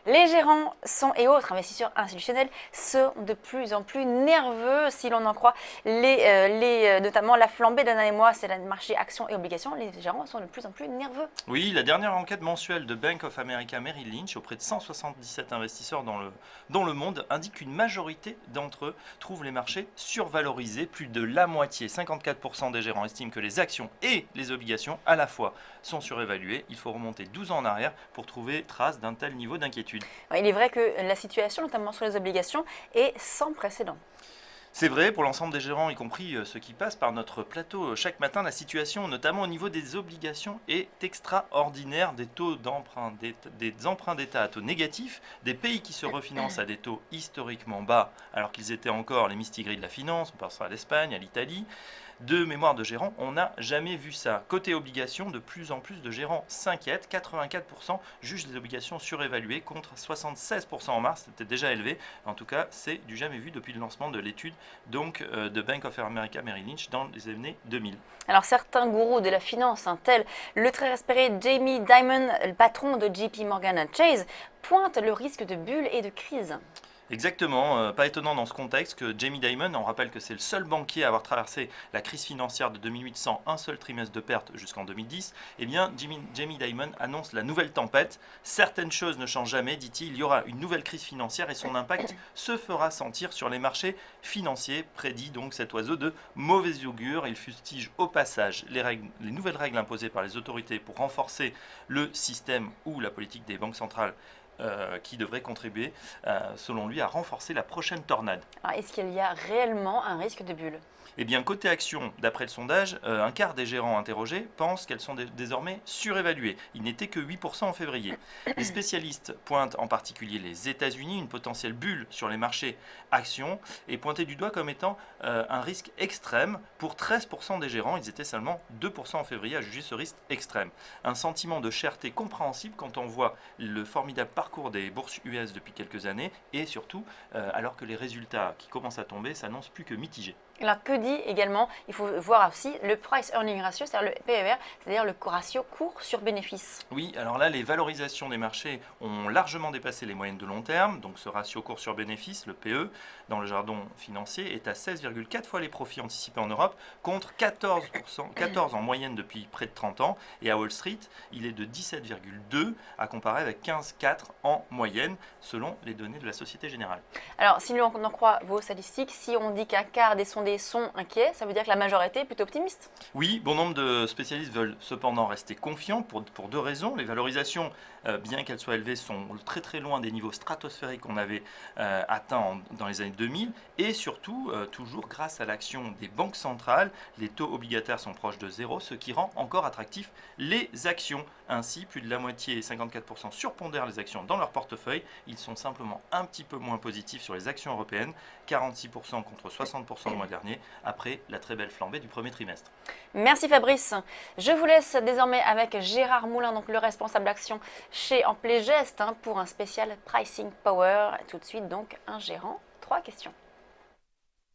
Les gérants et autres investisseurs institutionnels sont de plus en plus nerveux, si l'on en croit notamment la flambée d'un dernier mois, c'est le marché actions et obligations. Les gérants sont de plus en plus nerveux. Oui, la dernière enquête mensuelle de Bank of America Merrill Lynch auprès de 177 investisseurs dans le monde indique qu'une majorité d'entre eux trouvent les marchés survalorisés. Plus de la moitié, 54% des gérants estiment que les actions et les obligations à la fois sont surévaluées. Il faut remonter 12 ans en arrière pour trouver trace d'un tel niveau d'inquiétude. Il est vrai que la situation, notamment sur les obligations, est sans précédent. C'est vrai pour l'ensemble des gérants, y compris ceux qui passent par notre plateau chaque matin, la situation, notamment au niveau des obligations, est extraordinaire. Des taux d'emprunt, des emprunts d'État à taux négatifs, des pays qui se refinancent à des taux historiquement bas, alors qu'ils étaient encore les mistigris de la finance, on pense à l'Espagne, à l'Italie. De mémoire de gérants, on n'a jamais vu ça. Côté obligations, de plus en plus de gérants s'inquiètent. 84% jugent les obligations surévaluées contre 76% en mars. C'était déjà élevé. En tout cas, c'est du jamais vu depuis le lancement de l'étude de Bank of America Merrill Lynch dans les années 2000. Alors certains gourous de la finance, tels le très respecté Jamie Dimon, le patron de JP Morgan Chase, pointent le risque de bulle et de crise. Exactement, pas étonnant dans ce contexte que Jamie Dimon, on rappelle que c'est le seul banquier à avoir traversé la crise financière de 2008 sans un seul trimestre de perte jusqu'en 2010, eh bien Jamie Dimon annonce la nouvelle tempête. Certaines choses ne changent jamais, dit-il, il y aura une nouvelle crise financière et son impact se fera sentir sur les marchés financiers, prédit donc cet oiseau de mauvais augure. Il fustige au passage les nouvelles règles imposées par les autorités pour renforcer le système ou la politique des banques centrales qui devrait contribuer, selon lui, à renforcer la prochaine tornade. Alors, est-ce qu'il y a réellement un risque de bulle ? Eh bien, côté action, d'après le sondage, un quart des gérants interrogés pensent qu'elles sont désormais surévaluées. Il n'était que 8% en février. Les spécialistes pointent en particulier les États-Unis, une potentielle bulle sur les marchés actions, et pointés du doigt comme étant un risque extrême. Pour 13% des gérants, ils étaient seulement 2% en février à juger ce risque extrême. Un sentiment de cherté compréhensible quand on voit le formidable parcours des bourses US depuis quelques années, et surtout, alors que les résultats qui commencent à tomber s'annoncent plus que mitigés. Alors que dit également, il faut voir aussi le price earning ratio, c'est-à-dire le PER, c'est-à-dire le ratio cours sur bénéfice. Oui, alors là, les valorisations des marchés ont largement dépassé les moyennes de long terme. Donc ce ratio cours sur bénéfice, le PE, dans le jargon financier, est à 16,4 fois les profits anticipés en Europe, contre 14 en moyenne depuis près de 30 ans. Et à Wall Street, il est de 17,2 à comparer avec 15,4 en moyenne, selon les données de la Société Générale. Alors, si l'on en croit vos statistiques, si on dit qu'un quart des sondés sont inquiets, ça veut dire que la majorité est plutôt optimiste. Oui, bon nombre de spécialistes veulent cependant rester confiants pour deux raisons. Les valorisations, bien qu'elles soient élevées, sont très très loin des niveaux stratosphériques qu'on avait atteints dans les années 2000. Et surtout, toujours grâce à l'action des banques centrales, les taux obligataires sont proches de zéro, ce qui rend encore attractifs les actions. Ainsi, plus de la moitié, 54%, surpondèrent les actions dans leur portefeuille. Ils sont simplement un petit peu moins positifs sur les actions européennes, 46% contre 60% le mois dernier, après la très belle flambée du premier trimestre. Merci Fabrice. Je vous laisse désormais avec Gérard Moulin, donc le responsable action chez Amplegest, pour un spécial Pricing Power. Tout de suite donc un gérant, 3 questions.